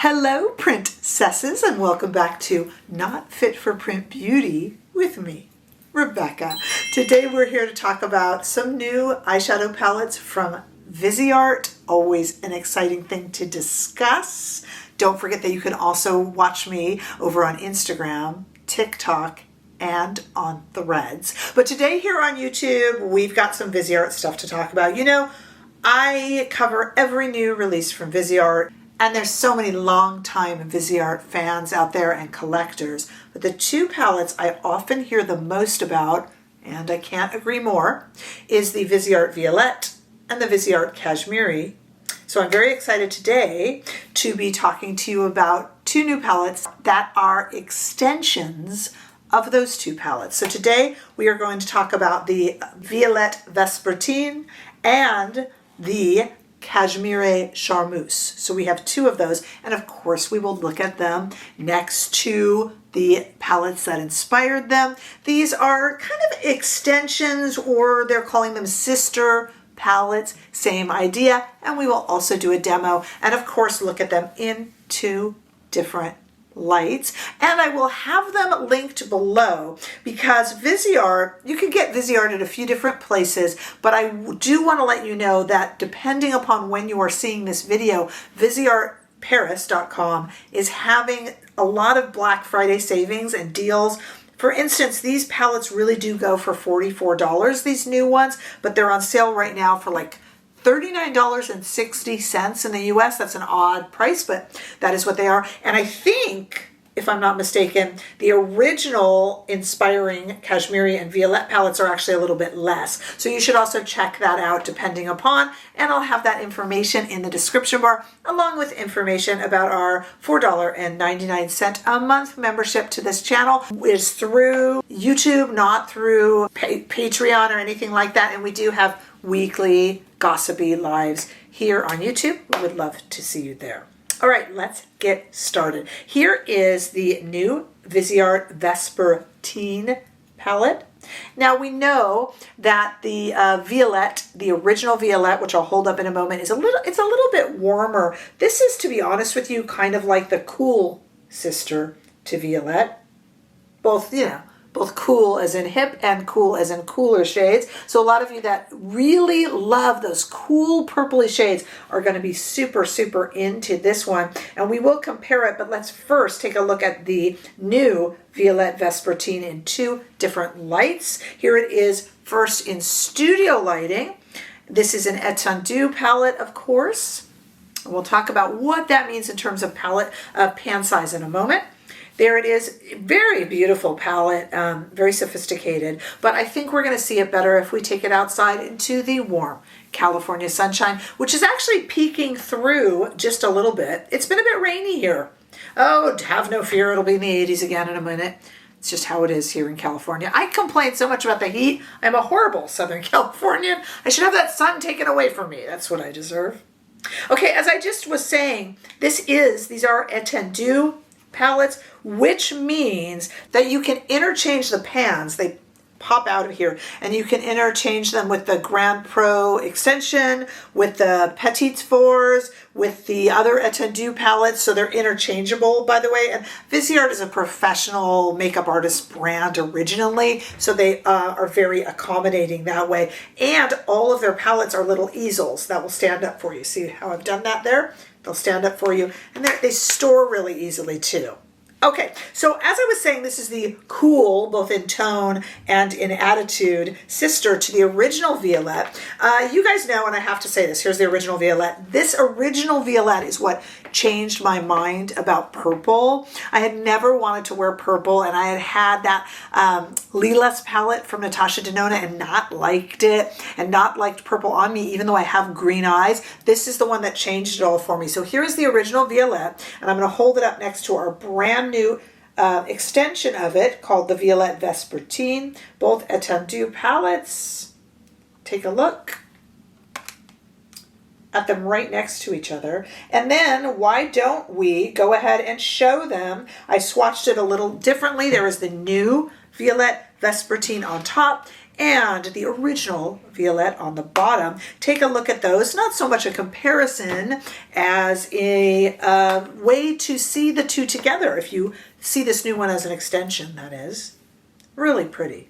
Hello, princesses, and welcome back to Not Fit for Print Beauty with me, Rebecca. Today we're here to talk about some new eyeshadow palettes from VISEART. Always an exciting thing to discuss. Don't forget that you can also watch me over on Instagram, TikTok, and on Threads. But today here on YouTube, we've got some VISEART stuff to talk about. You know, I cover every new release from VISEART. And there's so many long-time VISEART fans out there and collectors. But the two palettes I often hear the most about, and I can't agree more, is the VISEART Violette and the VISEART Cashmerie. So I'm very excited today to be talking to you about two new palettes that are extensions of those two palettes. So today we are going to talk about the Violette Vespertine and the Cashmerie Charmeuse. So we have two of those, and of course we will look at them next to the palettes that inspired them. These are kind of extensions, or they're calling them sister palettes, same idea, and we will also do a demo and of course look at them in two different lights, and I will have them linked below because VISEART, you can get VISEART at a few different places, but I do want to let you know that depending upon when you are seeing this video, VISEARTParis.com is having a lot of Black Friday savings and deals. For instance, these palettes really do go for $44, these new ones, but they're on sale right now for like $39.60 in the US. That's an odd price, but that is what they are. And I think, if I'm not mistaken, the original inspiring Cashmerie and Violette palettes are actually a little bit less. So you should also check that out depending upon, and I'll have that information in the description bar, along with information about our $4.99 a month membership to this channel. It is through YouTube, not through Patreon or anything like that. And we do have weekly gossipy lives here on YouTube. We would love to see you there. All right, let's get started. Here is the new VISEART Vespertine palette. Now we know that the Violette, the original Violette, which I'll hold up in a moment, it's a little bit warmer. This is, to be honest with you, kind of like the cool sister to Violette. Both, you know, both cool as in hip and cool as in cooler shades. So a lot of you that really love those cool purpley shades are going to be super, super into this one. And we will compare it, but let's first take a look at the new Violette Vespertine in two different lights. Here it is first in studio lighting. This is an Etendu palette, of course. We'll talk about what that means in terms of palette pan size in a moment. There it is, very beautiful palette, very sophisticated, but I think we're gonna see it better if we take it outside into the warm California sunshine, which is actually peeking through just a little bit. It's been a bit rainy here. Oh, have no fear, it'll be in the 80s again in a minute. It's just how it is here in California. I complain so much about the heat. I'm a horrible Southern Californian. I should have that sun taken away from me. That's what I deserve. Okay, as I just was saying, these are Etendu palettes, which means that you can interchange the pans. They pop out of here, and you can interchange them with the Grand Pro extension, with the Petites Fours, with the other Etendu palettes, so they're interchangeable, by the way. And VISEART is a professional makeup artist brand originally, so they are very accommodating that way. And all of their palettes are little easels that will stand up for you. See how I've done that there? They'll stand up for you, and they store really easily too. Okay, so as I was saying, this is the cool, both in tone and in attitude, sister to the original Violette. You guys know, and I have to say this, here's the original Violette. This original Violette is what changed my mind about purple. I had never wanted to wear purple, and I had that Lilas palette from Natasha Denona and not liked it, and not liked purple on me, even though I have green eyes. This is the one that changed it all for me. So here is the original Violette, and I'm going to hold it up next to our brand new extension of it called the Violette Vespertine, both Etendu palettes. Take a look at them right next to each other. And then why don't we go ahead and show them? I swatched it a little differently. There is the new Violette Vespertine on top, and the original Violette on the bottom. Take a look at those. Not so much a comparison as a way to see the two together. If you see this new one as an extension, that is. Really pretty.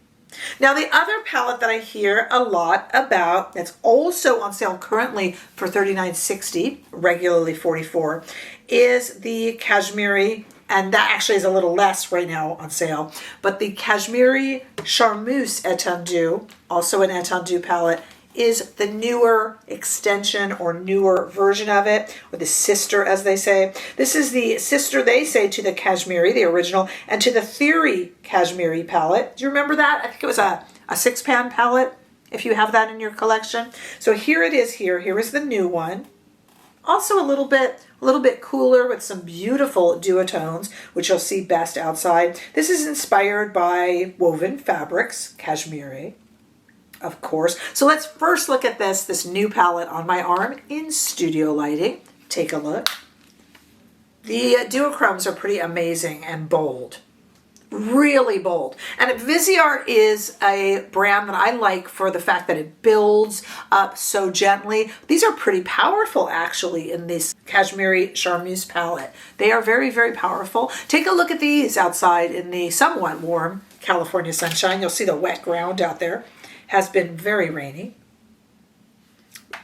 Now the other palette that I hear a lot about, that's also on sale currently for $39.60, regularly $44, is the Cashmerie, and that actually is a little less right now on sale, but the Cashmerie Charmeuse Etendu, also an Etendu palette, is the newer extension or newer version of it, or the sister as they say. This is the sister, they say, to the Cashmerie, the original, and to the Theory Cashmerie palette. Do you remember that? I think it was a 6-pan palette, if you have that in your collection. So here it is here. Here is the new one. Also a little bit cooler with some beautiful duotones, which you'll see best outside. This is inspired by woven fabrics, Cashmerie, of course. So let's first look at this new palette on my arm in studio lighting. Take a look. The duochromes are pretty amazing and bold. Really bold. And Viseart is a brand that I like for the fact that it builds up so gently. These are pretty powerful actually in this Cashmerie Charmeuse palette. They are very, very powerful. Take a look at these outside in the somewhat warm California sunshine. You'll see the wet ground out there. Has been very rainy.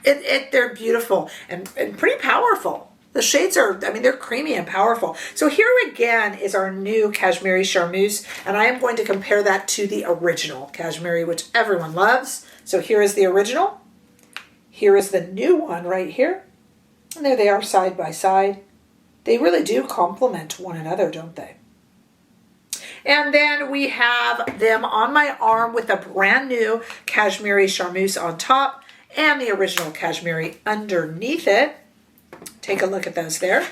They're beautiful and pretty powerful. The shades are, I mean, they're creamy and powerful. So here again is our new Cashmerie Charmeuse, and I am going to compare that to the original Cashmerie, which everyone loves. So here is the original. Here is the new one right here. And there they are side by side. They really do complement one another, don't they? And then we have them on my arm with a brand new Cashmerie Charmeuse on top and the original Cashmerie underneath it. Take a look at those there.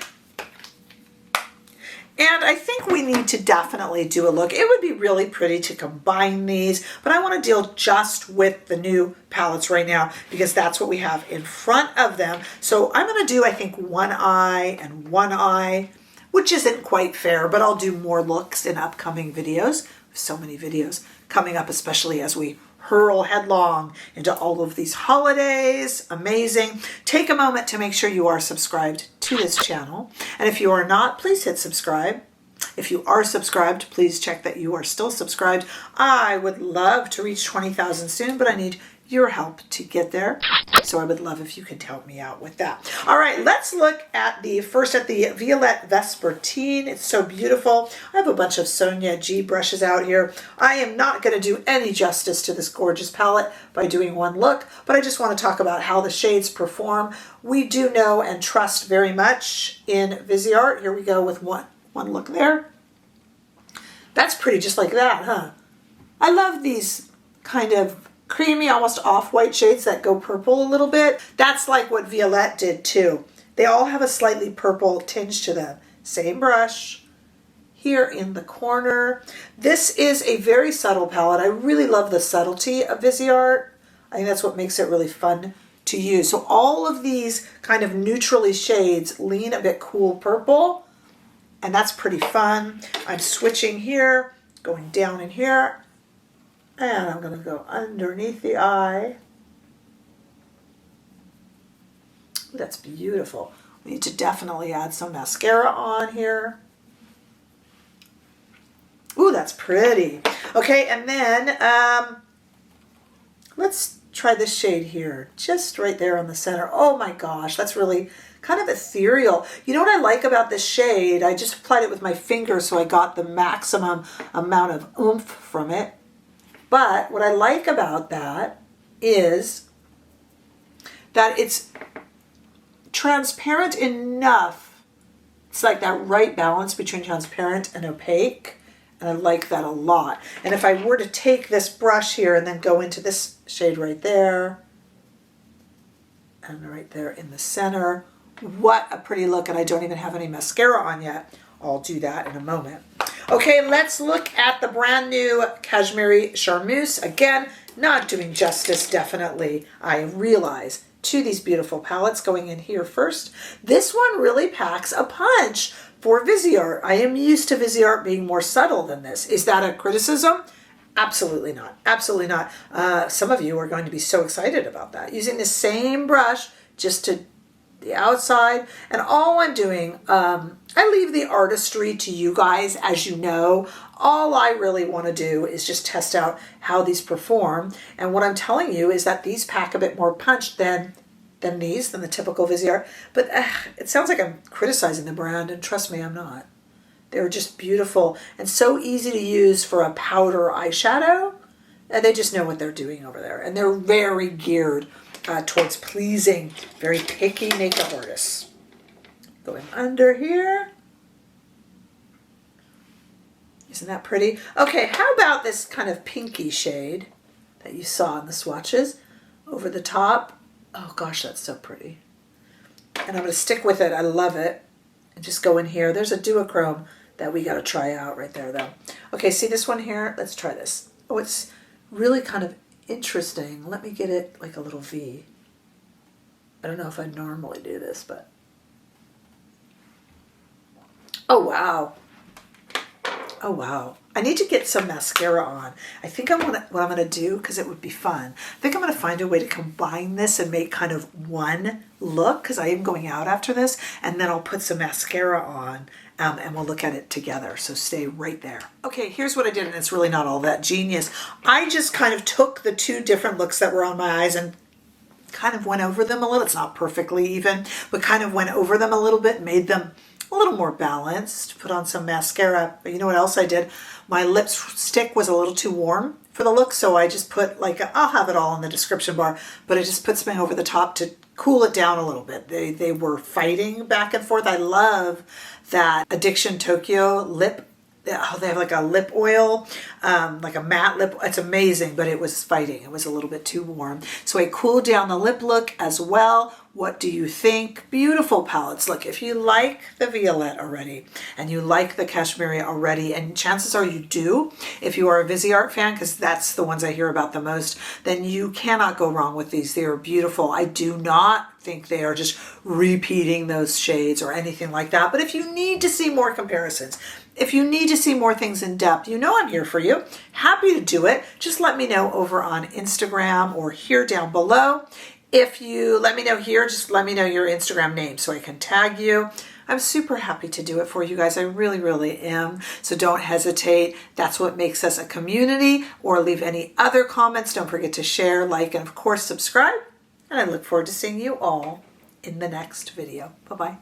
And I think we need to definitely do a look. It would be really pretty to combine these, but I want to deal just with the new palettes right now because that's what we have in front of them. So I'm going to do, I think, one eye and one eye, which isn't quite fair, but I'll do more looks in upcoming videos. So many videos coming up, especially as we hurl headlong into all of these holidays. Amazing. Take a moment to make sure you are subscribed to this channel. And if you are not, please hit subscribe. If you are subscribed, please check that you are still subscribed. I would love to reach 20,000 soon, but I need your help to get there. So I would love if you could help me out with that. All right, let's look at the Violette Vespertine. It's so beautiful. I have a bunch of Sonia G brushes out here. I am not going to do any justice to this gorgeous palette by doing one look, but I just want to talk about how the shades perform. We do know and trust very much in Viseart. Here we go with one look there. That's pretty, just like that, huh? I love these kind of creamy, almost off-white shades that go purple a little bit. That's like what Violette did too. They all have a slightly purple tinge to them. Same brush here in the corner. This is a very subtle palette. I really love the subtlety of Viseart. I think that's what makes it really fun to use. So all of these kind of neutrally shades lean a bit cool purple, and that's pretty fun. I'm switching here, going down in here, and I'm going to go underneath the eye. That's beautiful. We need to definitely add some mascara on here. Ooh, that's pretty. Okay, and then let's try this shade here, just right there on the center. Oh my gosh, that's really kind of ethereal. You know what I like about this shade? I just applied it with my finger so I got the maximum amount of oomph from it. But what I like about that is that it's transparent enough. It's like that right balance between transparent and opaque. And I like that a lot. And if I were to take this brush here and then go into this shade right there, and right there in the center, what a pretty look. And I don't even have any mascara on yet. I'll do that in a moment. Okay, let's look at the brand new Cashmerie Charmeuse. Again, not doing justice, definitely, I realize, to these beautiful palettes. Going in here first. This one really packs a punch for Viseart. I am used to Viseart being more subtle than this. Is that a criticism? Absolutely not. Absolutely not. Some of you are going to be so excited about that. Using the same brush just to the outside. And all I'm doing, I leave the artistry to you guys, as you know. All I really want to do is just test out how these perform. And what I'm telling you is that these pack a bit more punch than the typical Viseart. But it sounds like I'm criticizing the brand, and trust me, I'm not. They're just beautiful and so easy to use for a powder eyeshadow. And they just know what they're doing over there. And they're very geared towards pleasing very picky makeup artists. Going under here. Isn't that pretty? Okay, how about this kind of pinky shade that you saw in the swatches over the top? Oh gosh, that's so pretty. And I'm going to stick with it. I love it. And just go in here. There's a duochrome that we got to try out right there though. Okay, see this one here? Let's try this. Oh, it's really kind of interesting. Let me get it like a little V. I don't know if I normally do this, but oh wow. Oh wow. I need to get some mascara on. I think what I'm going to do, because it would be fun, I think I'm going to find a way to combine this and make kind of one look, because I am going out after this, and then I'll put some mascara on and we'll look at it together. So stay right there. Okay, here's what I did, and it's really not all that genius. I just kind of took the two different looks that were on my eyes and kind of went over them a little. It's not perfectly even, but kind of went over them a little bit, made them a little more balanced, put on some mascara. But you know what else I did? My lipstick was a little too warm for the look, so I just put I'll have it all in the description bar, but I just put something over the top to cool it down a little bit. They were fighting back and forth. I love that Addiction Tokyo lip. Oh, they have like a lip oil, like a matte lip. It's amazing, but it was fighting. It was a little bit too warm. So I cooled down the lip look as well. What do you think? Beautiful palettes. Look, if you like the Violette already and you like the Cashmerie already, and chances are you do, if you are a Viseart fan, because that's the ones I hear about the most, then you cannot go wrong with these. They are beautiful. I do not think they are just repeating those shades or anything like that. But if you need to see more comparisons, if you need to see more things in depth, you know I'm here for you. Happy to do it. Just let me know over on Instagram or here down below. If you let me know here, just let me know your Instagram name so I can tag you. I'm super happy to do it for you guys. I really, really am. So don't hesitate. That's what makes us a community. Or leave any other comments. Don't forget to share, like, and of course subscribe. And I look forward to seeing you all in the next video. Bye-bye.